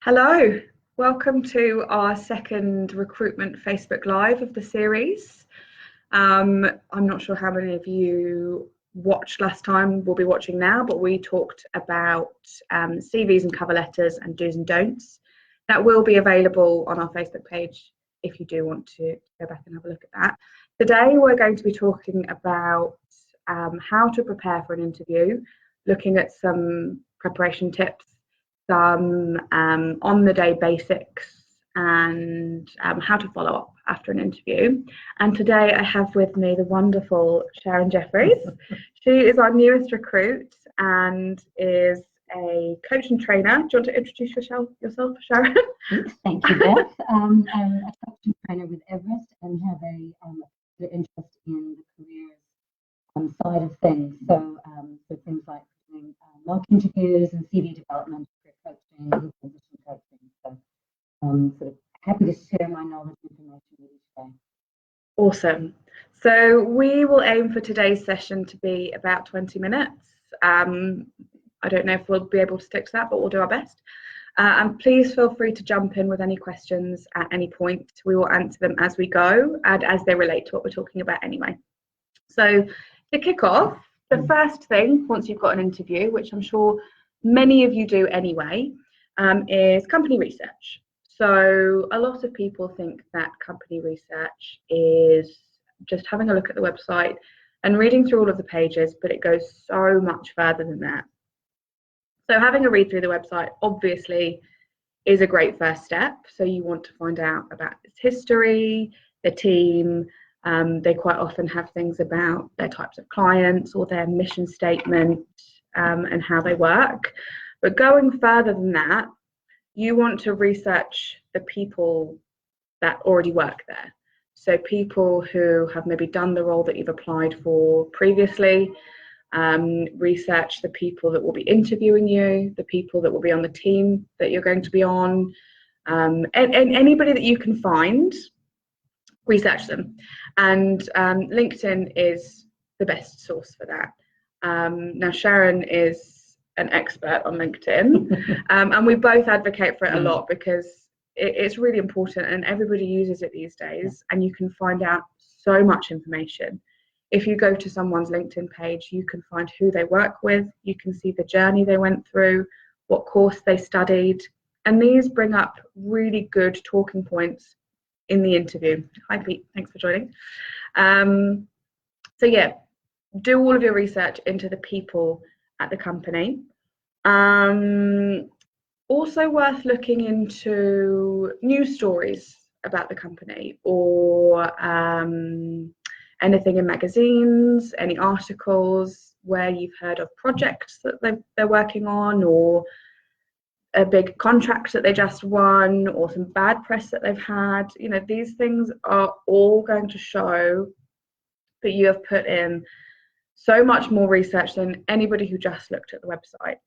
Hello, welcome to our second recruitment Facebook Live of the series. I'm not sure how many of you watched last time, will be watching now, but we talked about CVs and cover letters and do's and don'ts. That will be available on our Facebook page if you do want to go back and have a look at that. Today we're going to be talking about how to prepare for an interview, looking at some preparation tips, some on-the-day basics, and how to follow up after an interview. And today I have with me the wonderful Sharon Jeffries. She is our newest recruit and is a coach and trainer. Do you want to introduce yourself, Sharon? Thank you, Beth. I'm a coach and trainer with Everest and have an interest in the careers side of things. So things like doing mock interviews and CV development, career coaching, and position coaching. So sort of happy to share my knowledge and information with you today. Awesome. So we will aim for today's session to be about 20 minutes. I don't know if we'll be able to stick to that, but we'll do our best. And please feel free to jump in with any questions at any point. We will answer them as we go and as they relate to what we're talking about anyway. So to kick off, the first thing, once you've got an interview, which I'm sure many of you do anyway, is company research. So a lot of people think that company research is just having a look at the website and reading through all of the pages, but it goes so much further than that. So having a read through the website obviously is a great first step. So you want to find out about its history, the team. They quite often have things about their types of clients or their mission statement and how they work. But going further than that, you want to research the people that already work there. So people who have maybe done the role that you've applied for previously. Research the people that will be interviewing you, the people that will be on the team that you're going to be on, and anybody that you can find, research them. And LinkedIn is the best source for that. Now Sharon is an expert on LinkedIn, and we both advocate for it a lot because it's really important and everybody uses it these days, and you can find out so much information. If you go to someone's LinkedIn page, you can find who they work with, you can see the journey they went through, what course they studied, and these bring up really good talking points in the interview. Hi Pete, thanks for joining. So yeah, do all of your research into the people at the company. Also worth looking into news stories about the company or anything in magazines, any articles where you've heard of projects that they're working on, or a big contract that they just won, or some bad press that they've had. You know, these things are all going to show that you have put in so much more research than anybody who just looked at the website.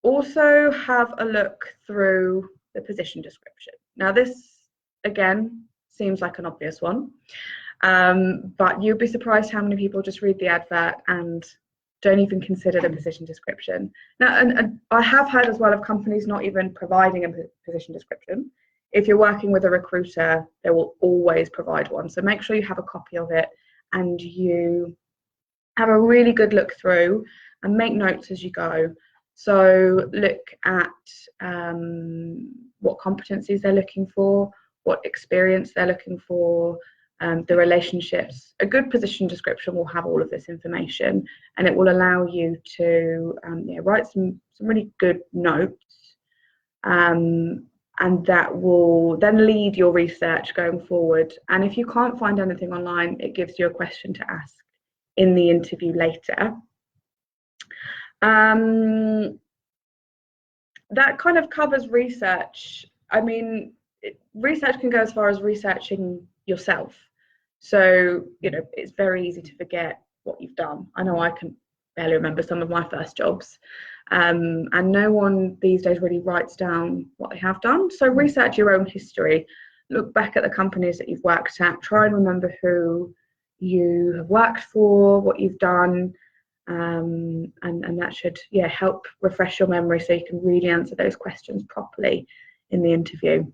Also have a look through the position description. Now this, again, seems like an obvious one, but you'd be surprised how many people just read the advert and don't even consider the position description. Now, and I have heard as well of companies not even providing a position description. If you're working with a recruiter, they will always provide one. So make sure you have a copy of it and you have a really good look through and make notes as you go. So look at what competencies they're looking for, what experience they're looking for, the relationships. A good position description will have all of this information, and it will allow you to write some really good notes, and that will then lead your research going forward. And if you can't find anything online, it gives you a question to ask in the interview later. That kind of covers research. I mean, research can go as far as researching yourself. So, you know, it's very easy to forget what you've done. I know I can barely remember some of my first jobs. And no one these days really writes down what they have done. So research your own history. Look back at the companies that you've worked at. Try and remember who you have worked for, what you've done. and that should help refresh your memory so you can really answer those questions properly in the interview.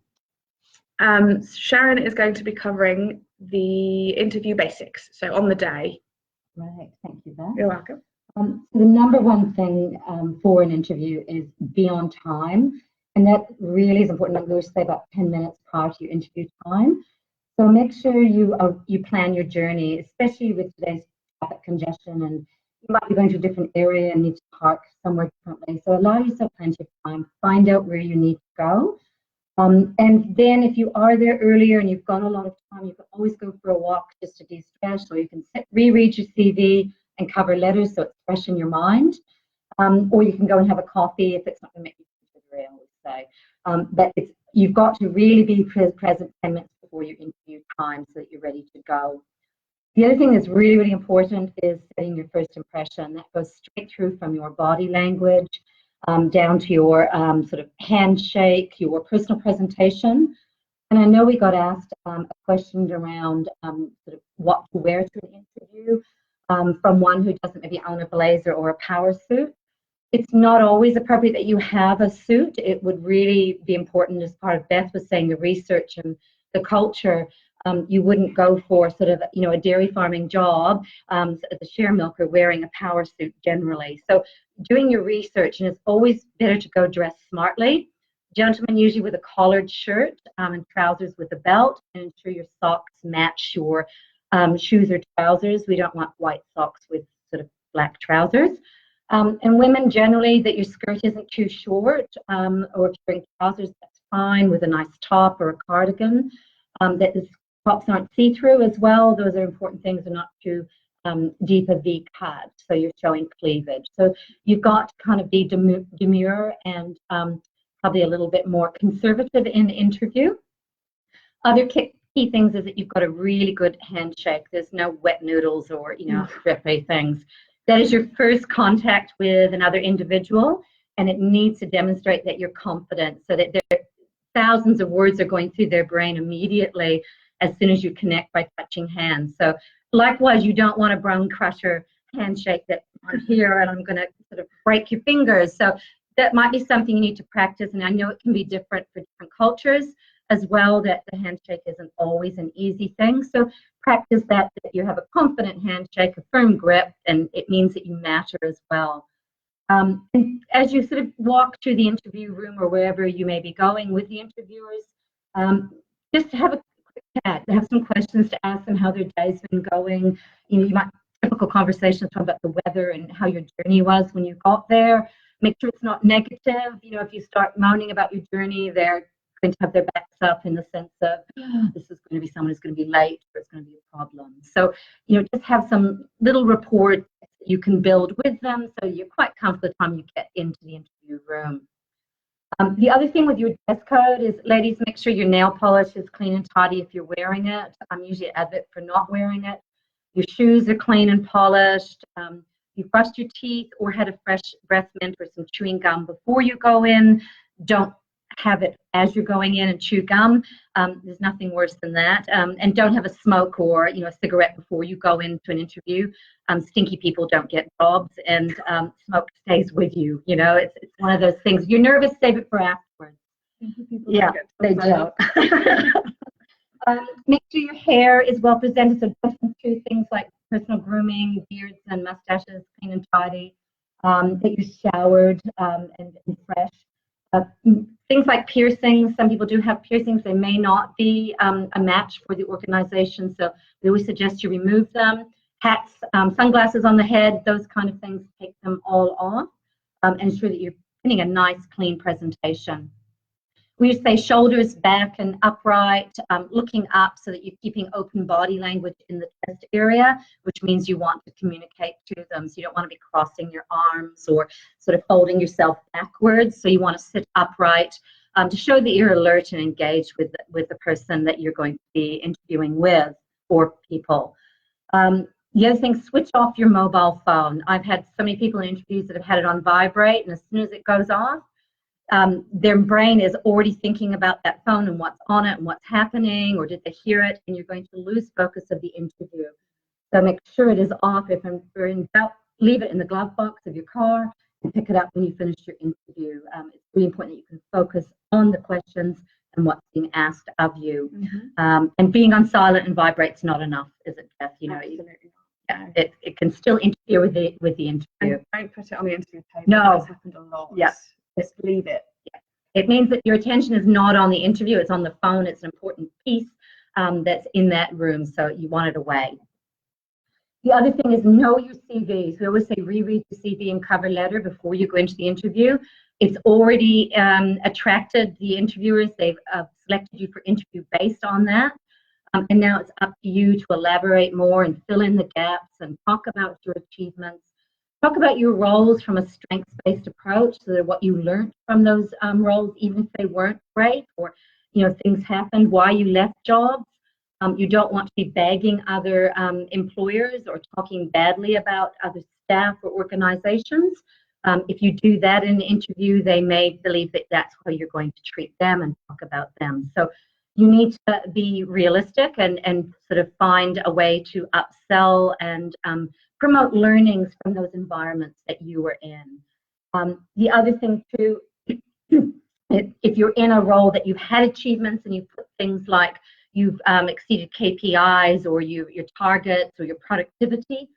Sharon is going to be covering the interview basics, so on the day. Right, thank you, Beth. You're welcome. So the number one thing for an interview is be on time, and that really is important. I'm going to say about 10 minutes prior to your interview time. So make sure you plan your journey, especially with today's traffic congestion, and you might be going to a different area and need to park somewhere differently. So allow yourself plenty of time, find out where you need to go. And then if you are there earlier and you've got a lot of time, you can always go for a walk just to de-stress, or you can reread your CV and cover letters so it's fresh in your mind. Or you can go and have a coffee if it's not going to make you consider it, I would say. But you've got to really be present 10 minutes before your interview time so that you're ready to go. The other thing that's really, really important is setting your first impression. That goes straight through from your body language down to your sort of handshake, your personal presentation. And I know we got asked a question around sort of what to wear to an interview from one who doesn't maybe own a blazer or a power suit. It's not always appropriate that you have a suit. It would really be important, as part of Beth was saying, the research and the culture. You wouldn't go for sort of, a dairy farming job as a share milker wearing a power suit generally. So doing your research, and it's always better to go dress smartly. Gentlemen usually with a collared shirt and trousers with a belt, and ensure your socks match your shoes or trousers. We don't want white socks with sort of black trousers. And women generally that your skirt isn't too short, or if you're wearing trousers, that's fine, with a nice top or a cardigan. That the tops aren't see-through as well. Those are important things. They're not too deep a V cut, so you're showing cleavage. So you've got to kind of be demure and probably a little bit more conservative in the interview. Other key things is that you've got a really good handshake. There's no wet noodles or drippy things. That is your first contact with another individual, and it needs to demonstrate that you're confident, so that thousands of words are going through their brain immediately as soon as you connect by touching hands. So likewise, you don't want a bone crusher handshake that I'm here and I'm going to sort of break your fingers. So that might be something you need to practice, and I know it can be different for different cultures as well, that the handshake isn't always an easy thing. So practice that you have a confident handshake, a firm grip, and it means that you matter as well. And as you sort of walk through the interview room or wherever you may be going with the interviewers, just have a quick chat, have some questions to ask them, how their day's been going. You might typical conversations talk about the weather and how your journey was when you got there. Make sure it's not negative. If you start moaning about your journey, they're going to have their backs up in the sense of this is going to be someone who's going to be late, or it's going to be a problem. So just have some little rapport you can build with them, so you're quite comfortable the time you get into the interview room. The other thing with your dress code is, ladies, make sure your nail polish is clean and tidy if you're wearing it. I'm usually an advocate for not wearing it. Your shoes are clean and polished. You've brushed your teeth or had a fresh breath mint or some chewing gum before you go in. Don't have it as you're going in and chew gum. There's nothing worse than that. And don't have a smoke or a cigarette before you go into an interview. Stinky people don't get jobs, and smoke stays with you. It's one of those things. You're nervous, save it for afterwards. Yeah, they don't. Make sure your hair is well presented, so don't do things like personal grooming, beards and mustaches clean and tidy. That you're showered and fresh. Things like piercings. Some people do have piercings. They may not be a match for the organization, so we always suggest you remove them. Hats, sunglasses on the head, those kind of things, take them all off and ensure that you're putting a nice, clean presentation. We say shoulders back and upright, looking up so that you're keeping open body language in the chest area, which means you want to communicate to them. So you don't want to be crossing your arms or sort of folding yourself backwards. So you want to sit upright to show that you're alert and engaged with the person that you're going to be interviewing with, or people. The other thing, switch off your mobile phone. I've had so many people in interviews that have had it on vibrate, and as soon as it goes off, their brain is already thinking about that phone and what's on it and what's happening, or did they hear it, and you're going to lose focus of the interview. So make sure it is off. If we're in doubt, leave it in the glove box of your car and pick it up when you finish your interview. It's really important that you can focus on the questions and what's being asked of you. And being on silent and vibrate's not enough, is it, Beth? You know, it can still interfere with the interview. And don't put it on the interview table. No, that's happened a lot. Just leave it. It means that your attention is not on the interview; it's on the phone. It's an important piece that's in that room, so you want it away. The other thing is know your CVs. We always say reread the CV and cover letter before you go into the interview. It's already attracted the interviewers. They've selected you for interview based on that. And now it's up to you to elaborate more and fill in the gaps and talk about your achievements. Talk about your roles from a strengths-based approach, so that what you learned from those roles, even if they weren't great or things happened, why you left jobs. You don't want to be bagging other employers or talking badly about other staff or organizations. If you do that in an interview, they may believe that that's how you're going to treat them and talk about them. So you need to be realistic and sort of find a way to upsell and promote learnings from those environments that you were in. The other thing too, if you're in a role that you've had achievements and you put things like you've exceeded KPIs or your targets or your productivity,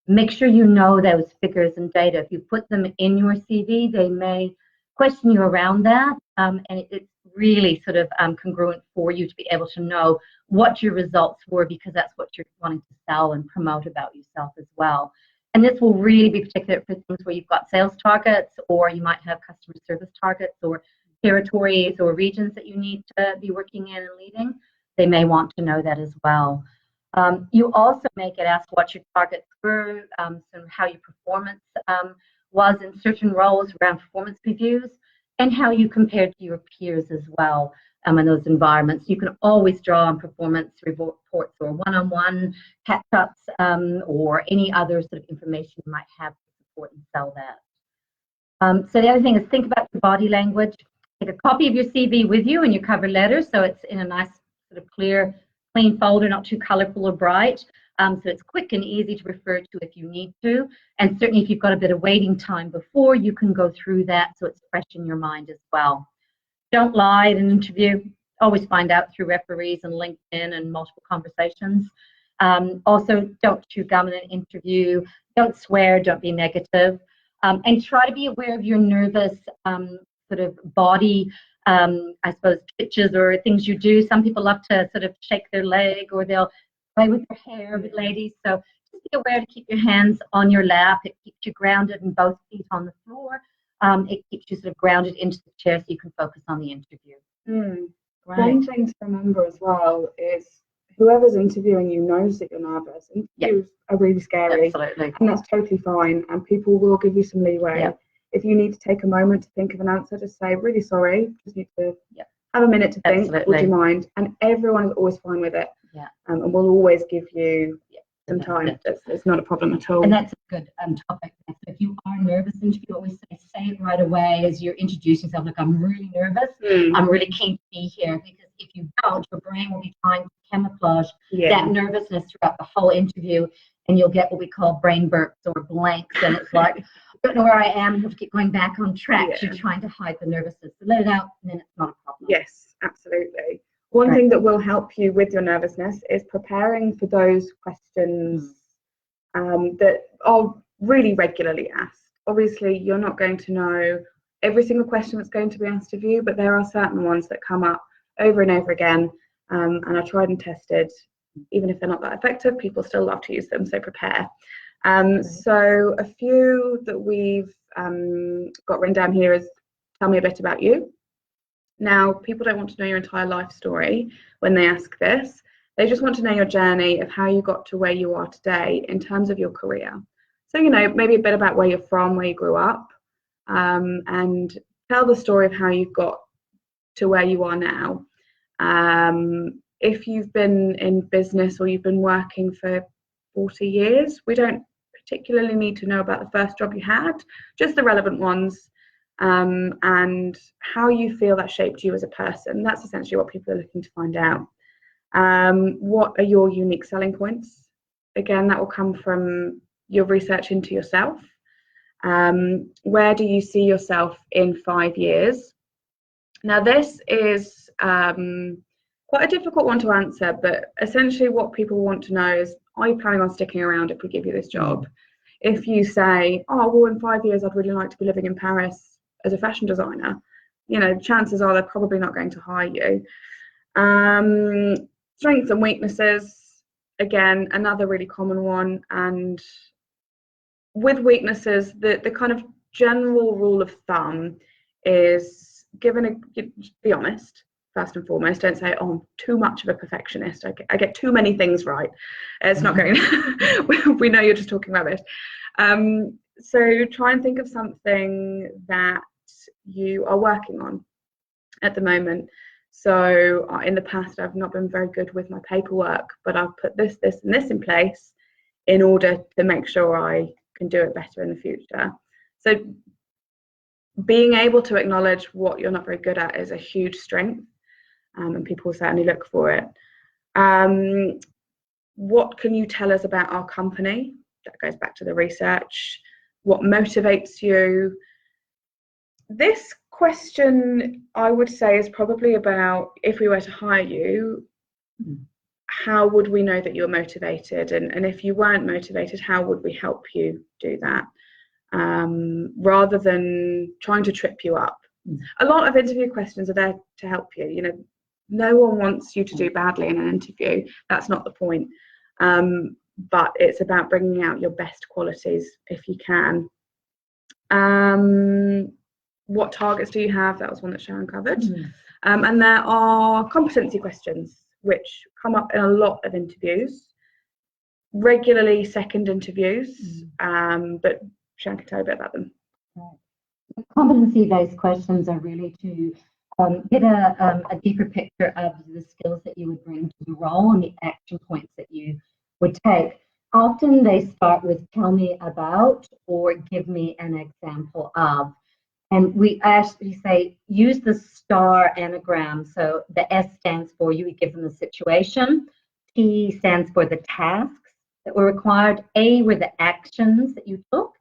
make sure you know those figures and data. If you put them in your CV, they may question you around that, and it's really sort of congruent for you to be able to know what your results were, because that's what you're wanting to sell and promote about yourself as well. And this will really be particular for things where you've got sales targets, or you might have customer service targets or territories or regions that you need to be working in and leading. They may want to know that as well. You also may get asked what your targets were, how your performance was in certain roles around performance reviews, and how you compared to your peers as well in those environments. You can always draw on performance reports or one-on-one catch-ups or any other sort of information you might have to support and sell that. So the other thing is think about your body language. Take a copy of your CV with you and your cover letter, so it's in a nice sort of clear, clean folder, not too colorful or bright. So it's quick and easy to refer to if you need to. And certainly if you've got a bit of waiting time before, you can go through that so it's fresh in your mind as well. Don't lie in an interview. Always find out through referees and LinkedIn and multiple conversations. Also, don't chew gum in an interview. Don't swear. Don't be negative. And try to be aware of your nervous sort of body, I suppose, twitches or things you do. Some people love to sort of shake their leg, or they'll play with their hair, ladies. So just be aware to keep your hands on your lap. It keeps you grounded and both feet on the floor. It keeps you sort of grounded into the chair so you can focus on the interview. Right. One thing to remember as well is whoever's interviewing you knows that you're nervous. Interviews are really scary. Absolutely. And that's totally fine. And people will give you some leeway. Yep. If you need to take a moment to think of an answer, just say, really sorry, just need to have a minute to think. Absolutely. Would you mind? And everyone is always fine with it. Yeah. And we'll always give you some time. It's not a problem at all. And that's a good topic. So if you are nervous, and you always say it right away as you're introducing yourself. Look, I'm really nervous. I'm really keen to be here, because if you don't, your brain will be trying to camouflage that nervousness throughout the whole interview, and you'll get what we call brain burps or blanks, and it's like, I don't know where I am, you have to keep going back on track. You're trying to hide the nervousness. So let it out, and then it's not a problem. Yes, absolutely. One thing that will help you with your nervousness is preparing for those questions that are really regularly asked. Obviously, you're not going to know every single question that's going to be asked of you, but there are certain ones that come up over and over again and are tried and tested. Even if they're not that effective, people still love to use them, so prepare. So a few that we've got written down here is, tell me a bit about you. Now, people don't want to know your entire life story when they ask this. They just want to know your journey of how you got to where you are today in terms of your career. So, maybe a bit about where you're from, where you grew up, and tell the story of how you got to where you are now. If you've been in business or you've been working for 40 years, we don't particularly need to know about the first job you had, just the relevant ones. And how you feel that shaped you as a person. That's essentially what people are looking to find out. What are your unique selling points? Again, that will come from your research into yourself. Where do you see yourself in 5 years? Now, this is quite a difficult one to answer, but essentially what people want to know is, are you planning on sticking around if we give you this job? If you say, oh, well, in 5 years, I'd really like to be living in Paris as a fashion designer, you know, chances are they're probably not going to hire you. Strengths and weaknesses, again, another really common one. And with weaknesses, the kind of general rule of thumb is be honest, first and foremost. Don't say, oh, I'm too much of a perfectionist. I get too many things right. It's not going we know you're just talking rubbish. So try and think of something that you are working on at the moment. So in the past, I've not been very good with my paperwork, but I've put this, and this in place in order to make sure I can do it better in the future. So being able to acknowledge what you're not very good at is a huge strength, and people certainly look for it. What can you tell us about our company? That goes back to the research. What motivates you? This question, I would say, is probably about, if we were to hire you, how would we know that you're motivated? And if you weren't motivated, how would we help you do that? Rather than trying to trip you up. A lot of interview questions are there to help you. You know, no one wants you to do badly in an interview. That's not the point. But it's about bringing out your best qualities if you can. What targets do you have? That was one that Sharon covered. And there are competency questions which come up in a lot of interviews, regularly second interviews, but Sharon can tell you a bit about them. Competency-based questions are really to get a deeper picture of the skills that you would bring to the role and the action points that you would take. Often they start with tell me about or give me an example of. And we actually say use the STAR anagram. So the S stands for you would give them the situation. T stands for the tasks that were required. A were the actions that you took.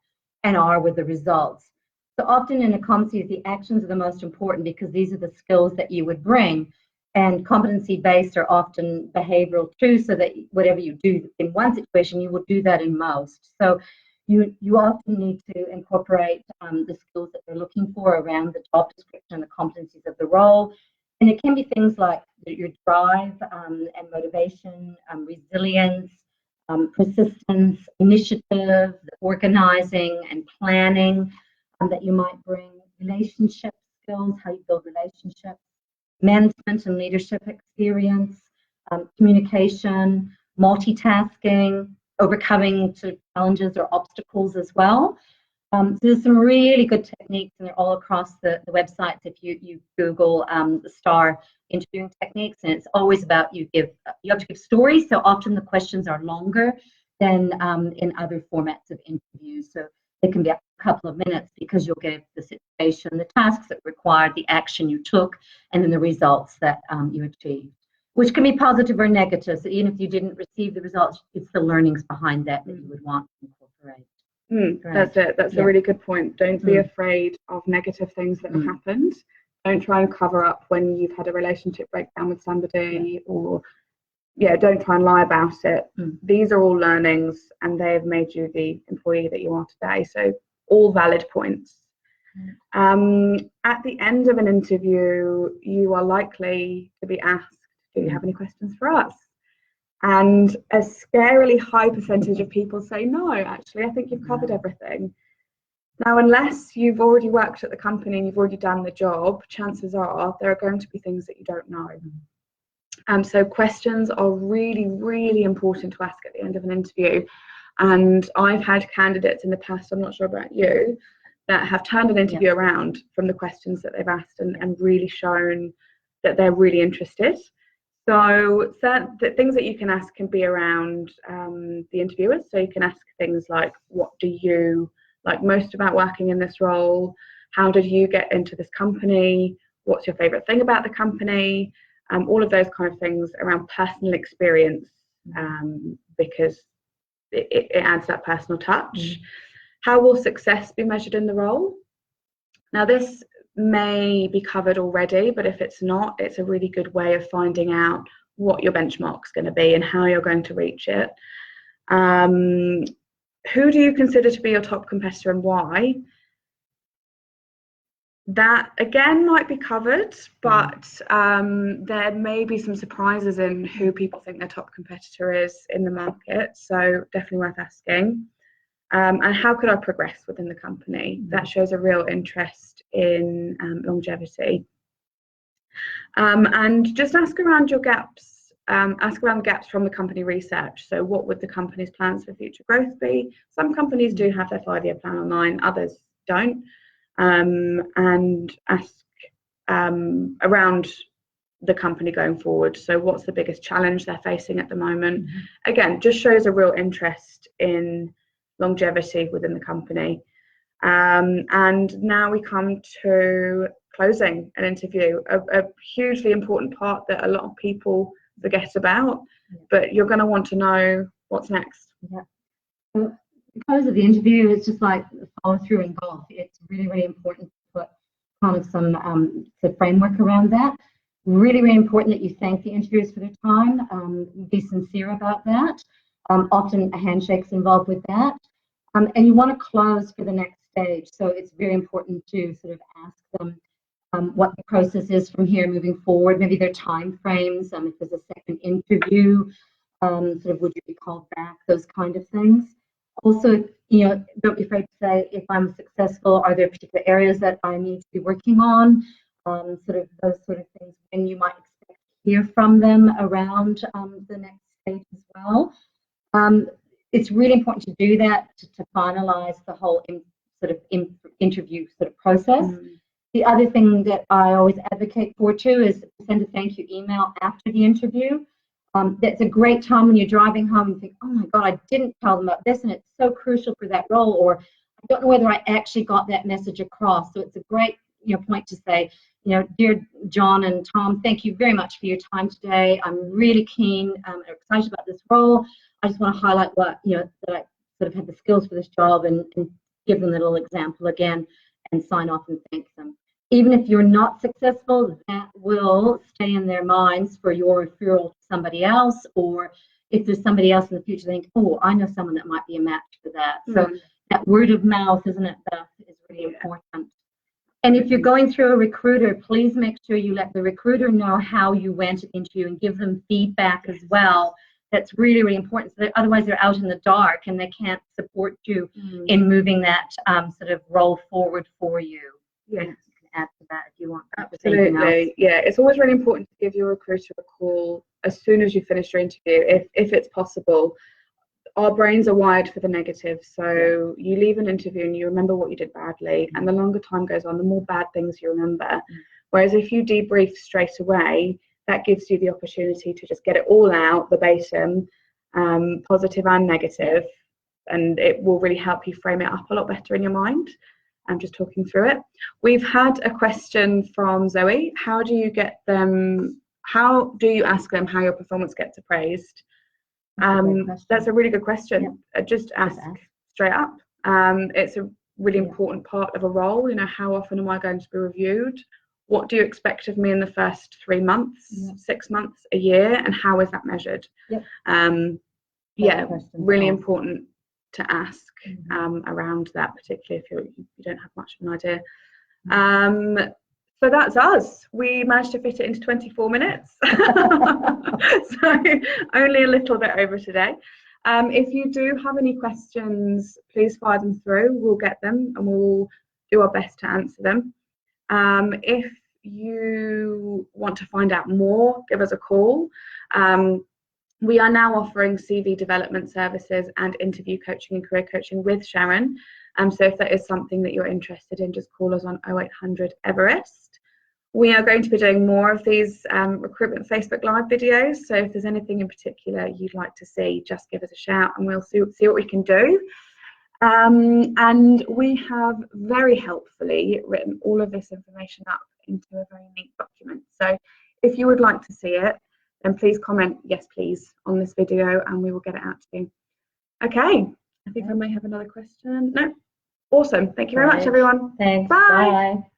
And R were the results. So often in a competency, the actions are the most important because these are the skills that you would bring. And competency-based are often behavioral too, so that whatever you do in one situation, you will do that in most. So you often need to incorporate the skills that they're looking for around the job description and the competencies of the role. And it can be things like your drive and motivation, resilience, persistence, initiative, organizing and planning that you might bring, relationship skills, how you build relationships, management and leadership experience, communication, multitasking, overcoming sort of challenges or obstacles as well. So there's some really good techniques, and they're all across the websites. If you Google the STAR interviewing techniques, and it's always about you have to give stories. So often the questions are longer than in other formats of interviews. So it can be a couple of minutes because you'll give the situation, the tasks that required, the action you took, and then the results that you achieved, which can be positive or negative. So even if you didn't receive the results, it's the learnings behind that you would want to incorporate. That's it. That's a really good point. Don't be afraid of negative things that have happened. Don't try and cover up when you've had a relationship breakdown with somebody, or don't try and lie about it. These are all learnings, and they have made you the employee that you are today. So all valid points. At the end of an interview, you are likely to be asked, do you have any questions for us? And a scarily high percentage of people say, no, actually, I think you've covered everything. Now, unless you've already worked at the company and you've already done the job, chances are there are going to be things that you don't know. So questions are really, really important to ask at the end of an interview. And I've had candidates in the past, I'm not sure about you, that have turned an interview around from the questions that they've asked and really shown that they're really interested. So the things that you can ask can be around the interviewers. So you can ask things like, what do you like most about working in this role? How did you get into this company? What's your favorite thing about the company? All of those kind of things around personal experience, because it adds that personal touch. How will success be measured in the role? Now, this may be covered already, but if it's not, it's a really good way of finding out what your benchmark's going to be and how you're going to reach it. Who do you consider to be your top competitor and why? That again might be covered, but there may be some surprises in who people think their top competitor is in the market, so definitely worth asking. And how could I progress within the company? That shows a real interest in longevity. And just ask around your gaps, ask around the gaps from the company research. So what would the company's plans for future growth be? Some companies do have their 5-year plan online, others don't. And ask around the company going forward. So what's the biggest challenge they're facing at the moment? Again, just shows a real interest in longevity within the company. And now we come to closing an interview, a hugely important part that a lot of people forget about, but you're going to want to know what's next. So the close of the interview is just like follow through in golf. It's really, really important to put kind of some framework around that. Really, really important that you thank the interviewers for their time. Be sincere about that. Often a handshake's involved with that. And you want to close for the next stage. So it's very important to sort of ask them what the process is from here moving forward, maybe their time frames, if there's a second interview, sort of would you be called back, those kind of things. Also, don't be afraid to say, if I'm successful, are there particular areas that I need to be working on, sort of those sort of things, and you might expect to hear from them around the next stage as well. It's really important to do that to finalize the whole interview sort of process. The other thing that I always advocate for too is send a thank you email after the interview. That's a great time when you're driving home and think, oh my God, I didn't tell them about this, and it's so crucial for that role, or I don't know whether I actually got that message across. So it's a great point to say, dear John and Tom, thank you very much for your time today. I'm really keen and excited about this role. I just want to highlight what, that I sort of had the skills for this job, and give them a little example again and sign off and thank them. Even if you're not successful, that will stay in their minds for your referral to somebody else, or if there's somebody else in the future, think, oh, I know someone that might be a match for that. So that word of mouth, isn't it, Beth, is really important. And if you're going through a recruiter, please make sure you let the recruiter know how you went into you and give them feedback as well. That's really, really important. So that otherwise they're out in the dark and they can't support you in moving that sort of role forward for you. Yes. You can add to that if you want. Absolutely. Yeah, it's always really important to give your recruiter a call as soon as you finish your interview, if it's possible. Our brains are wired for the negative, so you leave an interview and you remember what you did badly, and the longer time goes on, the more bad things you remember. Whereas if you debrief straight away, that gives you the opportunity to just get it all out, verbatim, positive and negative, and it will really help you frame it up a lot better in your mind. I'm just talking through it. We've had a question from Zoe. How do you ask them how your performance gets appraised? That's a really good question. Just ask straight up. It's a really important part of a role. How often am I going to be reviewed? What do you expect of me in the first 3 months, 6 months, a year, and how is that measured? Really important to ask around that, particularly if you don't have much of an idea. So that's us. We managed to fit it into 24 minutes. So only a little bit over today. If you do have any questions, please fire them through. We'll get them and we'll do our best to answer them. If you want to find out more, give us a call. We are now offering CV development services and interview coaching and career coaching with Sharon. So if that is something that you're interested in, just call us on 0800 Everest. We are going to be doing more of these recruitment Facebook Live videos. So if there's anything in particular you'd like to see, just give us a shout and we'll see what we can do. And we have very helpfully written all of this information up into a very neat document. So if you would like to see it, then please comment yes please on this video and we will get it out to you. Okay, I think I may have another question. No, awesome. Thank you very much, everyone. Thanks. Bye. Bye.